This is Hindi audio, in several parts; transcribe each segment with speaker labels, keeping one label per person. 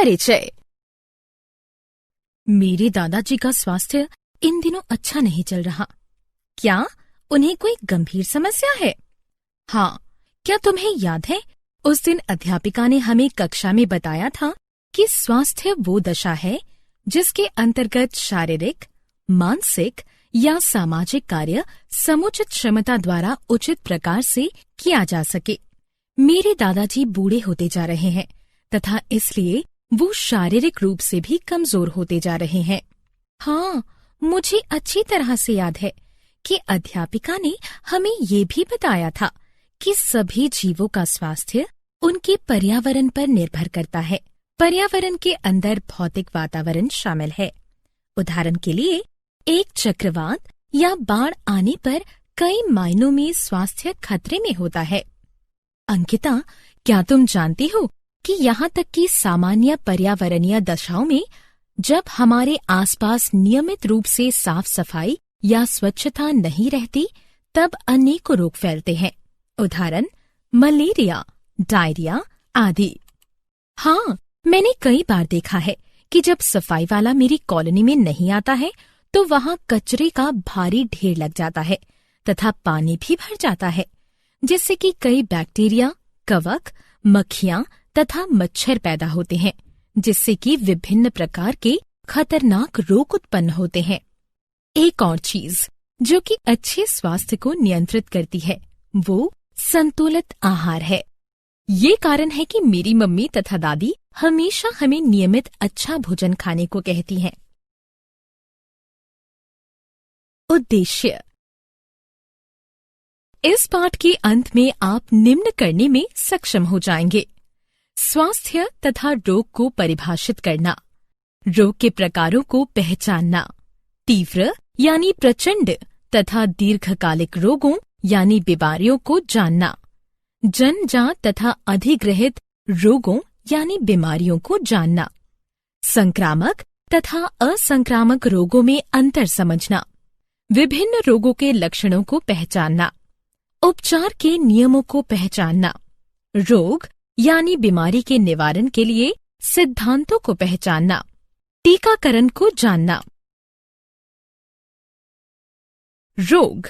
Speaker 1: परिचय। मेरे दादाजी का स्वास्थ्य इन दिनों अच्छा नहीं चल रहा। क्या उन्हें कोई गंभीर समस्या है? हाँ, क्या तुम्हें याद है उस दिन अध्यापिका ने हमें कक्षा में बताया था कि स्वास्थ्य वो दशा है जिसके अंतर्गत शारीरिक, मानसिक या सामाजिक कार्य समुचित क्षमता द्वारा उचित प्रकार से किया जा सके। मेरे दादाजी बूढ़े होते जा रहे हैं तथा इसलिए वो शारीरिक रूप से भी कमजोर होते जा रहे हैं। हाँ, मुझे अच्छी तरह से याद है कि अध्यापिका ने हमें ये भी बताया था कि सभी जीवों का स्वास्थ्य उनके पर्यावरण पर निर्भर करता है। पर्यावरण के अंदर भौतिक वातावरण शामिल है। उदाहरण के लिए, एक चक्रवात या बाढ़ आने पर कई मायनों में स्वास्थ्य खतरे में होता है। अंकिता, क्या तुम जानती हो कि यहाँ तक कि सामान्य पर्यावरणीय दशाओं में जब हमारे आसपास नियमित रूप से साफ सफाई या स्वच्छता नहीं रहती, तब अनेकों रोग फैलते हैं। उदाहरण, मलेरिया, डायरिया आदि। हाँ, मैंने कई बार देखा है कि जब सफाई वाला मेरी कॉलोनी में नहीं आता है तो वहाँ कचरे का भारी ढेर लग जाता है तथा पानी भी भर जाता है, जिससे कि कई बैक्टीरिया, कवक, मक्खियाँ तथा मच्छर पैदा होते हैं, जिससे कि विभिन्न प्रकार के खतरनाक रोग उत्पन्न होते हैं। एक और चीज जो कि अच्छे स्वास्थ्य को नियंत्रित करती है वो संतुलित आहार है। ये कारण है कि मेरी मम्मी तथा दादी हमेशा हमें नियमित अच्छा भोजन खाने को कहती हैं। उद्देश्य। इस पाठ के अंत में आप निम्न करने में सक्षम हो जाएंगे: स्वास्थ्य तथा रोग को परिभाषित करना, रोग के प्रकारों को पहचानना, तीव्र यानी प्रचंड तथा दीर्घकालिक रोगों यानी बीमारियों को जानना, जन्मजात तथा अधिग्रहित रोगों यानी बीमारियों को जानना, संक्रामक तथा असंक्रामक रोगों में अंतर समझना, विभिन्न रोगों के लक्षणों को पहचानना, उपचार के नियमों को पहचानना, रोग यानी बीमारी के निवारण के लिए सिद्धांतों को पहचानना, टीकाकरण को जानना। रोग।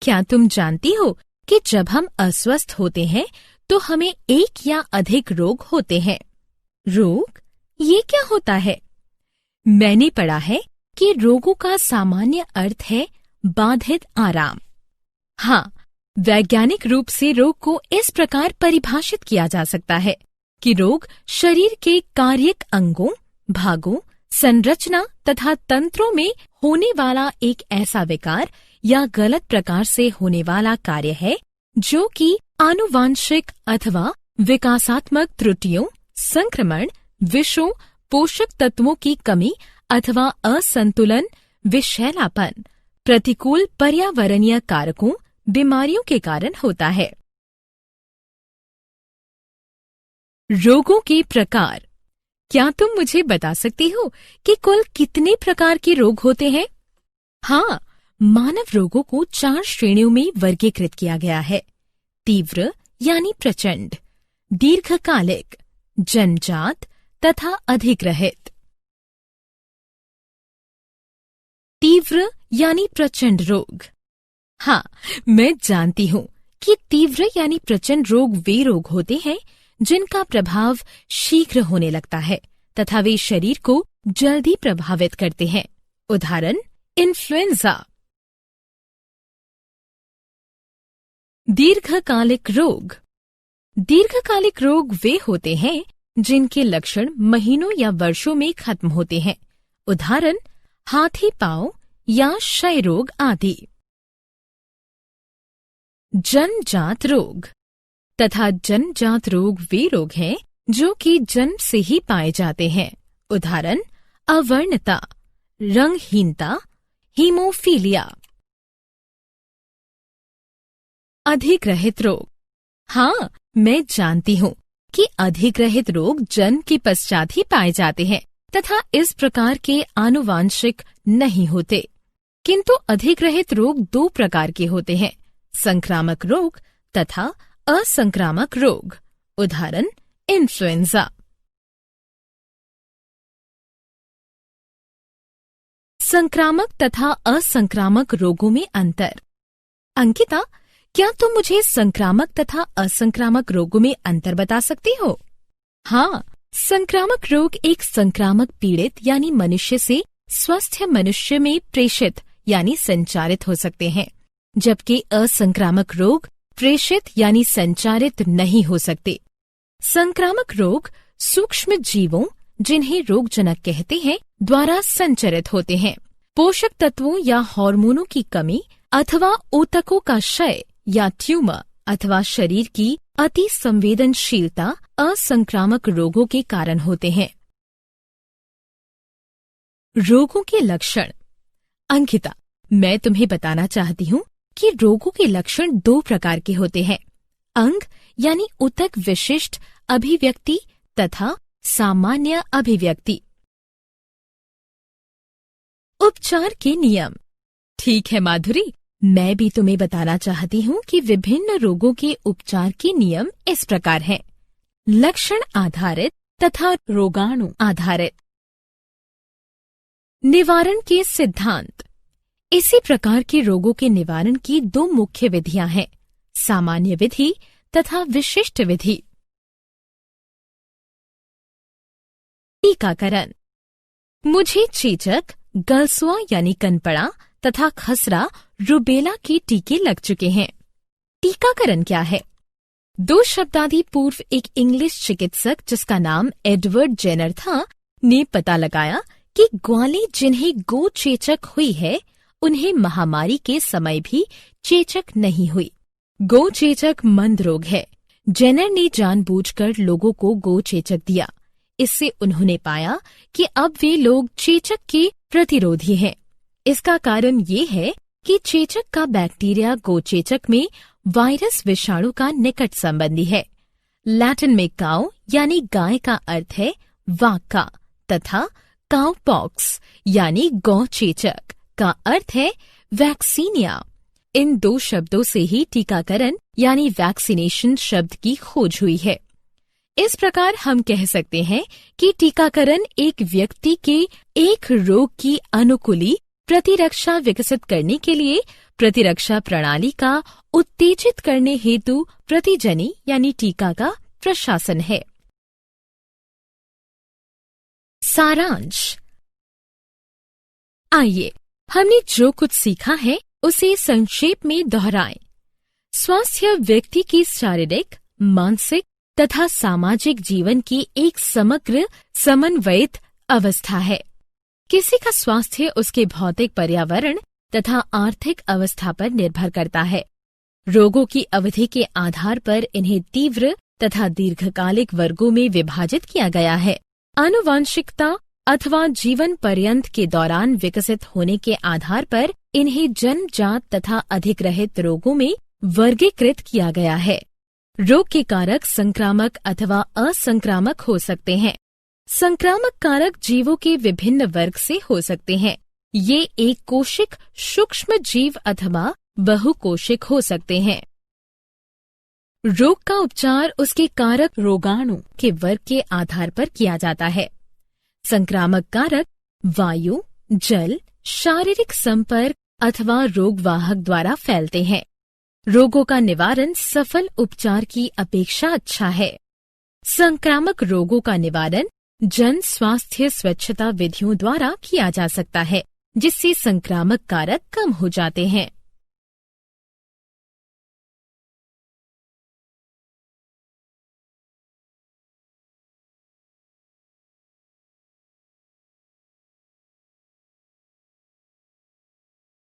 Speaker 1: क्या तुम जानती हो कि जब हम अस्वस्थ होते हैं तो हमें एक या अधिक रोग होते हैं? रोग, ये क्या होता है? मैंने पढ़ा है कि रोगों का सामान्य अर्थ है बाधित आराम। हाँ, वैज्ञानिक रूप से रोग को इस प्रकार परिभाषित किया जा सकता है कि रोग शरीर के कार्यक अंगों, भागों, संरचना तथा तंत्रों में होने वाला एक ऐसा विकार या गलत प्रकार से होने वाला कार्य है जो कि आनुवांशिक अथवा विकासात्मक त्रुटियों, संक्रमण, विषों, पोषक तत्वों की कमी अथवा असंतुलन, विषैलापन, प्रतिकूल पर्यावरणीय कारकों, बीमारियों के कारण होता है। रोगों के प्रकार। क्या तुम मुझे बता सकती हो कि कुल कितने प्रकार के रोग होते हैं? हाँ, मानव रोगों को 4 श्रेणियों में वर्गीकृत किया गया है: तीव्र यानी प्रचंड, दीर्घकालिक, जन्मजात तथा अधिग्रहित। तीव्र यानी प्रचंड रोग। हाँ, मैं जानती हूँ कि तीव्र यानी प्रचंड रोग वे रोग होते हैं जिनका प्रभाव शीघ्र होने लगता है तथा वे शरीर को जल्दी प्रभावित करते हैं। उदाहरण, इन्फ्लुएंजा। दीर्घकालिक रोग। दीर्घकालिक रोग वे होते हैं जिनके लक्षण महीनों या वर्षों में खत्म होते हैं। उदाहरण, हाथी पांव या क्षय रोग आदि। जन्मजात रोग तथा जन्मजात रोग वे रोग हैं जो कि जन्म से ही पाए जाते हैं। उदाहरण, अवर्णता, रंगहीनता, हीमोफीलिया। अधिग्रहित रोग। हाँ, मैं जानती हूँ कि अधिग्रहित रोग जन्म के पश्चात ही पाए जाते हैं तथा इस प्रकार के आनुवांशिक नहीं होते। किंतु अधिग्रहित रोग 2 प्रकार के होते हैं: संक्रामक रोग तथा असंक्रामक रोग। उदाहरण, इन्फ्लुएंजा। संक्रामक तथा असंक्रामक रोगों में अंतर। अंकिता, क्या तुम मुझे संक्रामक तथा असंक्रामक रोगों में अंतर बता सकती हो? हाँ, संक्रामक रोग एक संक्रामक पीड़ित यानी मनुष्य से स्वस्थ मनुष्य में प्रेषित यानी संचारित हो सकते हैं, जबकि असंक्रामक रोग प्रेषित यानी संचारित नहीं हो सकते। संक्रामक रोग सूक्ष्म जीवों, जिन्हें रोगजनक कहते हैं, द्वारा संचरित होते हैं। पोषक तत्वों या हार्मोनों की कमी अथवा ऊतकों का क्षय या ट्यूमर अथवा शरीर की अति संवेदनशीलता असंक्रामक रोगों के कारण होते हैं। रोगों के लक्षण। अंकिता, मैं तुम्हें बताना चाहती हूँ कि रोगों के लक्षण 2 प्रकार के होते हैं, अंग यानी ऊतक विशिष्ट अभिव्यक्ति तथा सामान्य अभिव्यक्ति। उपचार के नियम। ठीक है माधुरी, मैं भी तुम्हें बताना चाहती हूँ कि विभिन्न रोगों के उपचार के नियम इस प्रकार हैं, लक्षण आधारित तथा रोगाणु आधारित। निवारण के सिद्धांत। इसी प्रकार के रोगों के निवारण की 2 मुख्य विधियां हैं, सामान्य विधि तथा विशिष्ट विधि। टीकाकरण। मुझे चेचक, गलसुआ यानी कनपड़ा तथा खसरा, रुबेला के टीके लग चुके हैं। टीकाकरण क्या है? 2 शताब्दी पूर्व एक इंग्लिश चिकित्सक जिसका नाम एडवर्ड जेनर था ने पता लगाया कि ग्वाले जिन्हें गो चेचक हुई है, उन्हें महामारी के समय भी चेचक नहीं हुई। गो चेचक मंद रोग है। जेनर ने जानबूझकर लोगों को गो चेचक दिया। इससे उन्होंने पाया कि अब वे लोग चेचक के प्रतिरोधी हैं। इसका कारण ये है कि चेचक का बैक्टीरिया गोचेचक में वायरस विषाणु का निकट संबंधी है। लैटिन में काउ यानी गाय का अर्थ है वाका तथा काउपॉक्स यानी गौचेचक का अर्थ है वैक्सीनिया। इन 2 शब्दों से ही टीकाकरण यानी वैक्सीनेशन शब्द की खोज हुई है। इस प्रकार हम कह सकते हैं कि टीकाकरण एक व्यक्ति के एक रोग की अनुकूली प्रतिरक्षा विकसित करने के लिए प्रतिरक्षा प्रणाली का उत्तेजित करने हेतु प्रतिजनी यानी टीका का प्रशासन है। सारांश। आइए हमने जो कुछ सीखा है उसे संक्षेप में दोहराएं। स्वास्थ्य व्यक्ति की शारीरिक, मानसिक तथा सामाजिक जीवन की एक समग्र समन्वयित अवस्था है। किसी का स्वास्थ्य उसके भौतिक पर्यावरण तथा आर्थिक अवस्था पर निर्भर करता है। रोगों की अवधि के आधार पर इन्हें तीव्र तथा दीर्घकालिक वर्गों में विभाजित किया गया है। आनुवांशिकता अथवा जीवन पर्यंत के दौरान विकसित होने के आधार पर इन्हें जन्मजात तथा अधिग्रहित रोगों में वर्गीकृत किया गया है। रोग के कारक संक्रामक अथवा असंक्रामक हो सकते हैं। संक्रामक कारक जीवों के विभिन्न वर्ग से हो सकते हैं। ये एक कोशिक सूक्ष्म जीव अथवा बहुकोशिक हो सकते हैं। रोग का उपचार उसके कारक रोगाणु के वर्ग के आधार पर किया जाता है। संक्रामक कारक वायु, जल, शारीरिक संपर्क अथवा रोगवाहक द्वारा फैलते हैं। रोगों का निवारण सफल उपचार की अपेक्षा अच्छा है। संक्रामक रोगों का निवारण जन स्वास्थ्य स्वच्छता विधियों द्वारा किया जा सकता है, जिससे संक्रामक कारक कम हो जाते हैं।